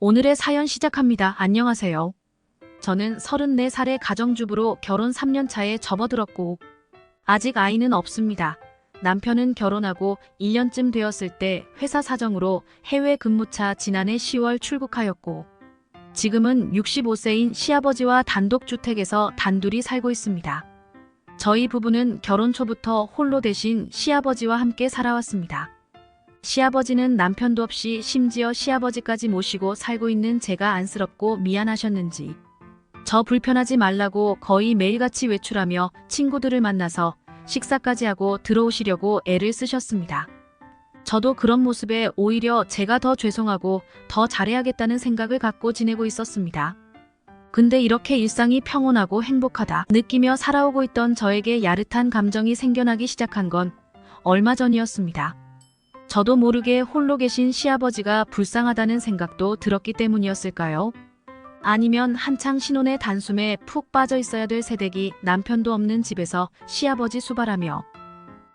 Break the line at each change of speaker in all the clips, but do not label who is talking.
오늘의 사연 시작합니다. 안녕하세요. 저는 34살의 가정주부로 결혼 3년 차에 접어들었고 아직 아이는 없습니다. 남편은 결혼하고 1년쯤 되었을 때 회사 사정으로 해외 근무차 지난해 10월 출국하였고 지금은 65세인 시아버지와 단독주택에서 단둘이 살고 있습니다. 저희 부부는 결혼 초부터 홀로 대신 시아버지와 함께 살아왔습니다. 시아버지는 남편도 없이 심지어 시아버지까지 모시고 살고 있는 제가 안쓰럽고 미안하셨는지 저 불편하지 말라고 거의 매일같이 외출하며 친구들을 만나서 식사까지 하고 들어오시려고 애를 쓰셨습니다. 저도 그런 모습에 오히려 제가 더 죄송하고 더 잘해야겠다는 생각을 갖고 지내고 있었습니다. 근데 이렇게 일상이 평온하고 행복하다 느끼며 살아오고 있던 저에게 야릇한 감정이 생겨나기 시작한 건 얼마 전이었습니다. 저도 모르게 홀로 계신 시아버지가 불쌍하다는 생각도 들었기 때문이었을까요? 아니면 한창 신혼의 단숨에 푹 빠져 있어야 될 새댁이 남편도 없는 집에서 시아버지 수발하며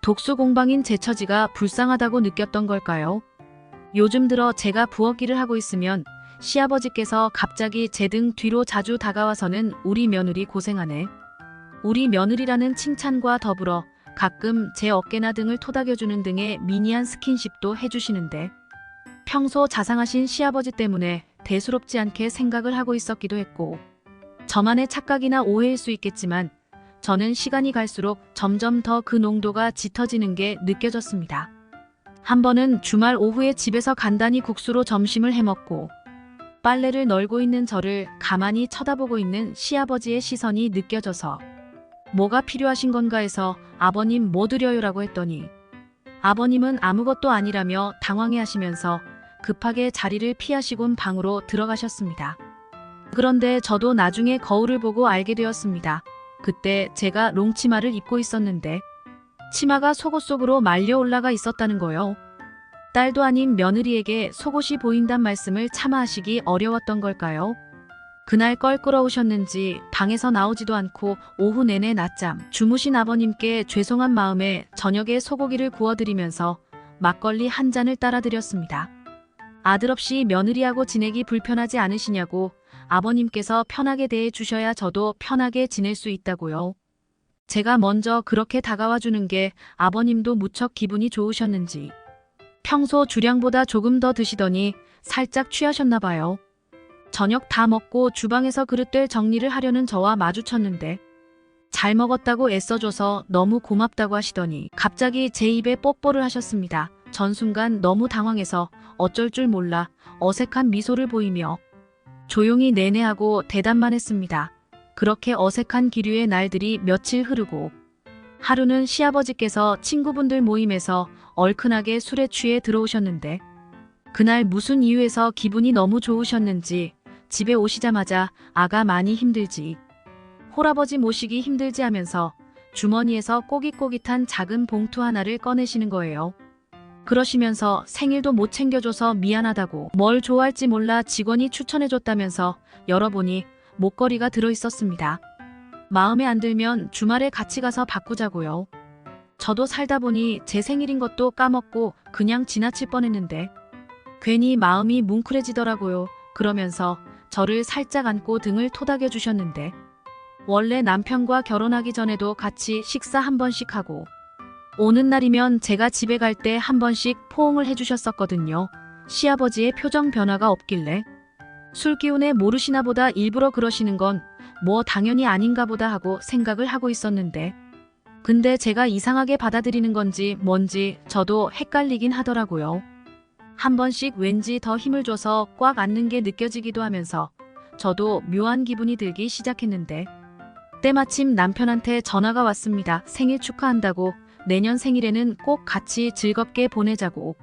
독수 공방인 제 처지가 불쌍하다고 느꼈던 걸까요? 요즘 들어 제가 부엌일을 하고 있으면 시아버지께서 갑자기 제 등 뒤로 자주 다가와서는 우리 며느리 고생하네. 우리 며느리라는 칭찬과 더불어 가끔 제 어깨나 등을 토닥여주는 등의 미니한 스킨십도 해주시는데 평소 자상하신 시아버지 때문에 대수롭지 않게 생각을 하고 있었기도 했고 저만의 착각이나 오해일 수 있겠지만 저는 시간이 갈수록 점점 더 그 농도가 짙어지는 게 느껴졌습니다. 한 번은 주말 오후에 집에서 간단히 국수로 점심을 해먹고 빨래를 널고 있는 저를 가만히 쳐다보고 있는 시아버지의 시선이 느껴져서 뭐가 필요하신 건가 해서 아버님 뭐 드려요라고 했더니 아버님은 아무것도 아니라며 당황해 하시면서 급하게 자리를 피하시곤 방으로 들어가셨습니다. 그런데 저도 나중에 거울을 보고 알게 되었습니다. 그때 제가 롱치마를 입고 있었는데 치마가 속옷 속으로 말려 올라가 있었다는 거요. 딸도 아닌 며느리에게 속옷이 보인단 말씀을 차마 하시기 어려웠던 걸까요? 그날 껄끄러우셨는지 방에서 나오지도 않고 오후 내내 낮잠 주무신 아버님께 죄송한 마음에 저녁에 소고기를 구워드리면서 막걸리 한 잔을 따라드렸습니다. 아들 없이 며느리하고 지내기 불편하지 않으시냐고 아버님께서 편하게 대해 주셔야 저도 편하게 지낼 수 있다고요. 제가 먼저 그렇게 다가와 주는 게 아버님도 무척 기분이 좋으셨는지 평소 주량보다 조금 더 드시더니 살짝 취하셨나 봐요. 저녁 다 먹고 주방에서 그릇들 정리를 하려는 저와 마주쳤는데 잘 먹었다고 애써줘서 너무 고맙다고 하시더니 갑자기 제 입에 뽀뽀를 하셨습니다. 전 순간 너무 당황해서 어쩔 줄 몰라 어색한 미소를 보이며 조용히 내내하고 대답만 했습니다. 그렇게 어색한 기류의 날들이 며칠 흐르고 하루는 시아버지께서 친구분들 모임에서 얼큰하게 술에 취해 들어오셨는데 그날 무슨 이유에서 기분이 너무 좋으셨는지 집에 오시자마자 아가 많이 힘들지, 홀아버지 모시기 힘들지 하면서 주머니에서 꼬깃꼬깃한 작은 봉투 하나를 꺼내시는 거예요. 그러시면서 생일도 못 챙겨줘서 미안하다고 뭘 좋아할지 몰라 직원이 추천해줬다면서 열어보니 목걸이가 들어있었습니다. 마음에 안 들면 주말에 같이 가서 바꾸자고요. 저도 살다 보니 제 생일인 것도 까먹고 그냥 지나칠 뻔했는데 괜히 마음이 뭉클해지더라고요. 그러면서 저를 살짝 안고 등을 토닥여 주셨는데 원래 남편과 결혼하기 전에도 같이 식사 한 번씩 하고 오는 날이면 제가 집에 갈 때 한 번씩 포옹을 해주셨었거든요. 시아버지의 표정 변화가 없길래 술 기운에 모르시나 보다 일부러 그러시는 건 뭐 당연히 아닌가 보다 하고 생각을 하고 있었는데 근데 제가 이상하게 받아들이는 건지 뭔지 저도 헷갈리긴 하더라고요. 한 번씩 왠지 더 힘을 줘서 꽉 안는 게 느껴지기도 하면서 저도 묘한 기분이 들기 시작했는데 때마침 남편한테 전화가 왔습니다. 생일 축하한다고 내년 생일에는 꼭 같이 즐겁게 보내자고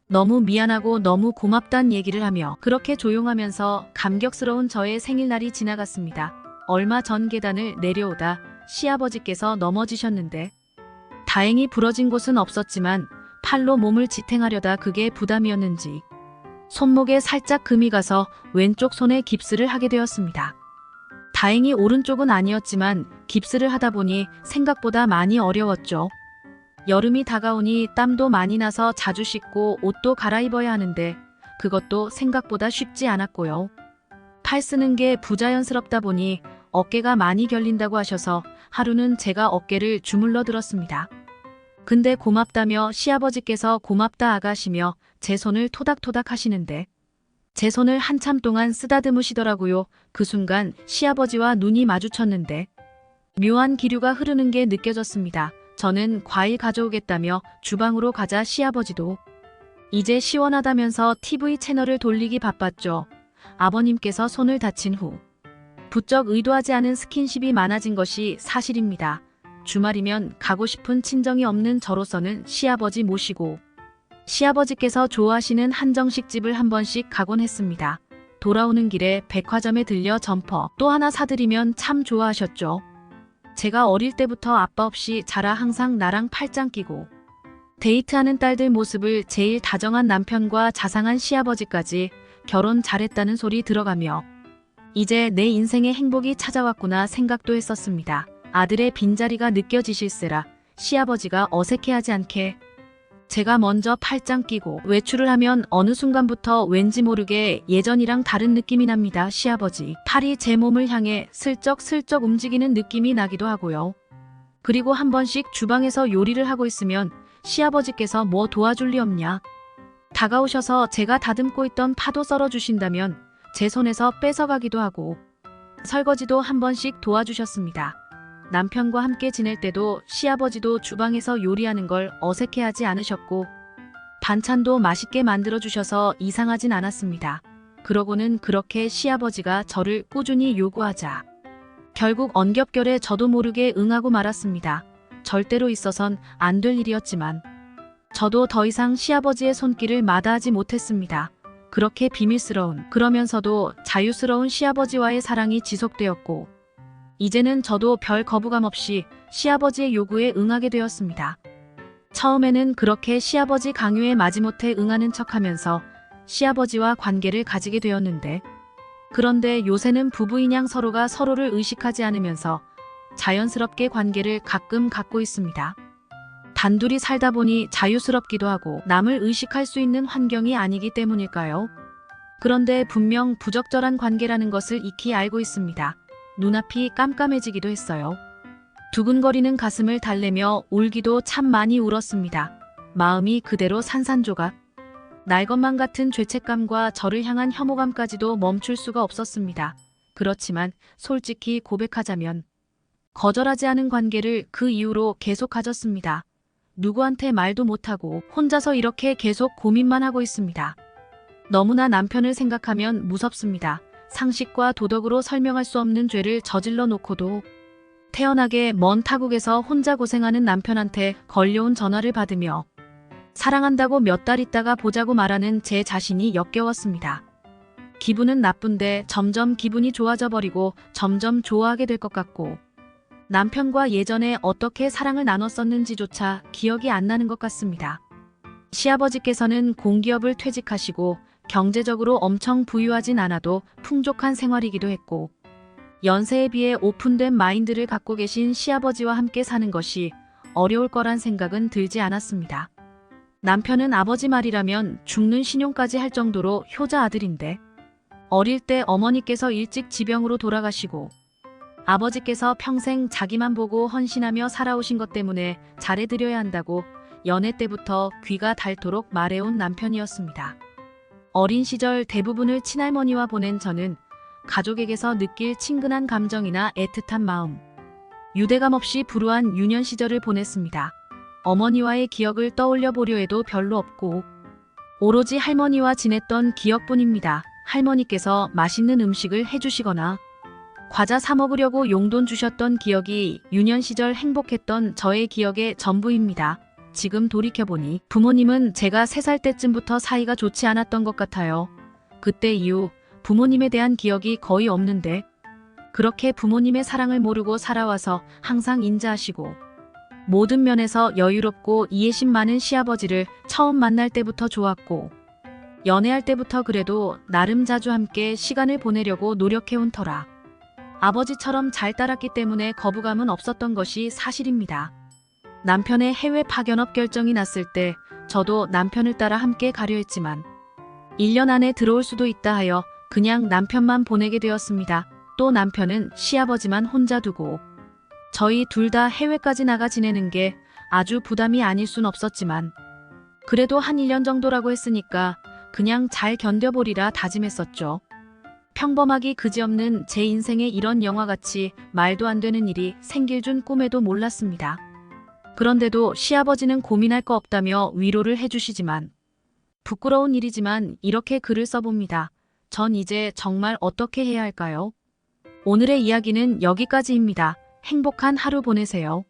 너무 미안하고 너무 고맙단 얘기를 하며 그렇게 조용하면서 감격스러운 저의 생일날이 지나갔습니다. 얼마 전 계단을 내려오다 시아버지께서 넘어지셨는데 다행히 부러진 곳은 없었지만 팔로 몸을 지탱하려다 그게 부담이었는지 손목에 살짝 금이 가서 왼쪽 손에 깁스를 하게 되었습니다. 다행히 오른쪽은 아니었지만 깁스를 하다 보니 생각보다 많이 어려웠죠. 여름이 다가오니 땀도 많이 나서 자주 씻고 옷도 갈아입어야 하는데 그것도 생각보다 쉽지 않았고요. 팔 쓰는 게 부자연스럽다 보니 어깨가 많이 결린다고 하셔서 하루는 제가 어깨를 주물러 들었습니다. 근데 고맙다며 시아버지께서 고맙다 아가시며 제 손을 토닥토닥 하시는데 제 손을 한참 동안 쓰다듬으시더라고요. 그 순간 시아버지와 눈이 마주쳤는데 묘한 기류가 흐르는 게 느껴졌습니다. 저는 과일 가져오겠다며 주방으로 가자 시아버지도 이제 시원하다면서 TV 채널을 돌리기 바빴죠. 아버님께서 손을 다친 후 부쩍 의도하지 않은 스킨십이 많아진 것이 사실입니다. 주말이면 가고 싶은 친정이 없는 저로서는 시아버지 모시고 시아버지께서 좋아하시는 한정식 집을 한 번씩 가곤 했습니다. 돌아오는 길에 백화점에 들려 점퍼 또 하나 사드리면 참 좋아하셨죠. 제가 어릴 때부터 아빠 없이 자라 항상 나랑 팔짱 끼고 데이트하는 딸들 모습을 제일 다정한 남편과 자상한 시아버지까지 결혼 잘했다는 소리 들어가며 이제 내 인생의 행복이 찾아왔구나 생각도 했었습니다. 아들의 빈자리가 느껴지실세라 시아버지가 어색해하지 않게 제가 먼저 팔짱 끼고 외출을 하면 어느 순간부터 왠지 모르게 예전이랑 다른 느낌이 납니다. 시아버지 팔이 제 몸을 향해 슬쩍슬쩍 움직이는 느낌이 나기도 하고요. 그리고 한 번씩 주방에서 요리를 하고 있으면 시아버지께서 뭐 도와줄 리 없냐 다가오셔서 제가 다듬고 있던 파도 썰어 주신다면 제 손에서 뺏어가기도 하고 설거지도 한 번씩 도와주셨습니다. 남편과 함께 지낼 때도 시아버지도 주방에서 요리하는 걸 어색해하지 않으셨고 반찬도 맛있게 만들어주셔서 이상하진 않았습니다. 그러고는 그렇게 시아버지가 저를 꾸준히 요구하자 결국 언겹결에 저도 모르게 응하고 말았습니다. 절대로 있어선 안 될 일이었지만 저도 더 이상 시아버지의 손길을 마다하지 못했습니다. 그렇게 비밀스러운 그러면서도 자유스러운 시아버지와의 사랑이 지속되었고 이제는 저도 별 거부감 없이 시아버지의 요구에 응하게 되었습니다. 처음에는 그렇게 시아버지 강요에 마지못해 응하는 척하면서 시아버지와 관계를 가지게 되었는데 그런데 요새는 부부인양 서로가 서로를 의식하지 않으면서 자연스럽게 관계를 가끔 갖고 있습니다. 단둘이 살다 보니 자유스럽기도 하고 남을 의식할 수 있는 환경이 아니기 때문일까요? 그런데 분명 부적절한 관계라는 것을 익히 알고 있습니다. 눈앞이 깜깜해지기도 했어요. 두근거리는 가슴을 달래며 울기도 참 많이 울었습니다. 마음이 그대로 산산조각. 날 것만 같은 죄책감과 저를 향한 혐오감까지도 멈출 수가 없었습니다. 그렇지만 솔직히 고백하자면 거절하지 않은 관계를 그 이후로 계속 가졌습니다. 누구한테 말도 못하고 혼자서 이렇게 계속 고민만 하고 있습니다. 너무나 남편을 생각하면 무섭습니다. 상식과 도덕으로 설명할 수 없는 죄를 저질러 놓고도 태어나게 먼 타국에서 혼자 고생하는 남편한테 걸려온 전화를 받으며 사랑한다고 몇 달 있다가 보자고 말하는 제 자신이 역겨웠습니다. 기분은 나쁜데 점점 기분이 좋아져 버리고 점점 좋아하게 될 것 같고 남편과 예전에 어떻게 사랑을 나눴었는지조차 기억이 안 나는 것 같습니다. 시아버지께서는 공기업을 퇴직하시고 경제적으로 엄청 부유하진 않아도 풍족한 생활이기도 했고 연세에 비해 오픈된 마인드를 갖고 계신 시아버지와 함께 사는 것이 어려울 거란 생각은 들지 않았습니다. 남편은 아버지 말이라면 죽는 신용까지 할 정도로 효자 아들인데 어릴 때 어머니께서 일찍 지병으로 돌아가시고 아버지께서 평생 자기만 보고 헌신하며 살아오신 것 때문에 잘해드려야 한다고 연애 때부터 귀가 닳도록 말해온 남편이었습니다. 어린 시절 대부분을 친할머니와 보낸 저는 가족에게서 느낄 친근한 감정이나 애틋한 마음, 유대감 없이 불우한 유년 시절을 보냈습니다. 어머니와의 기억을 떠올려 보려 해도 별로 없고 오로지 할머니와 지냈던 기억뿐입니다. 할머니께서 맛있는 음식을 해주시거나 과자 사 먹으려고 용돈 주셨던 기억이 유년 시절 행복했던 저의 기억의 전부입니다. 지금 돌이켜보니 부모님은 제가 3살 때쯤부터 사이가 좋지 않았던 것 같아요. 그때 이후 부모님에 대한 기억이 거의 없는데 그렇게 부모님의 사랑을 모르고 살아와서 항상 인자하시고 모든 면에서 여유롭고 이해심 많은 시아버지를 처음 만날 때부터 좋았고 연애할 때부터 그래도 나름 자주 함께 시간을 보내려고 노력해온 터라 아버지처럼 잘 따랐기 때문에 거부감은 없었던 것이 사실입니다. 남편의 해외 파견업 결정이 났을 때 저도 남편을 따라 함께 가려 했지만 1년 안에 들어올 수도 있다 하여 그냥 남편만 보내게 되었습니다. 또 남편은 시아버지만 혼자 두고 저희 둘 다 해외까지 나가 지내는 게 아주 부담이 아닐 순 없었지만 그래도 한 1년 정도라고 했으니까 그냥 잘 견뎌보리라 다짐했었죠. 평범하기 그지없는 제 인생에 이런 영화같이 말도 안 되는 일이 생길 줄 꿈에도 몰랐습니다. 그런데도 시아버지는 고민할 거 없다며 위로를 해주시지만 부끄러운 일이지만 이렇게 글을 써봅니다. 전 이제 정말 어떻게 해야 할까요? 오늘의 이야기는 여기까지입니다. 행복한 하루 보내세요.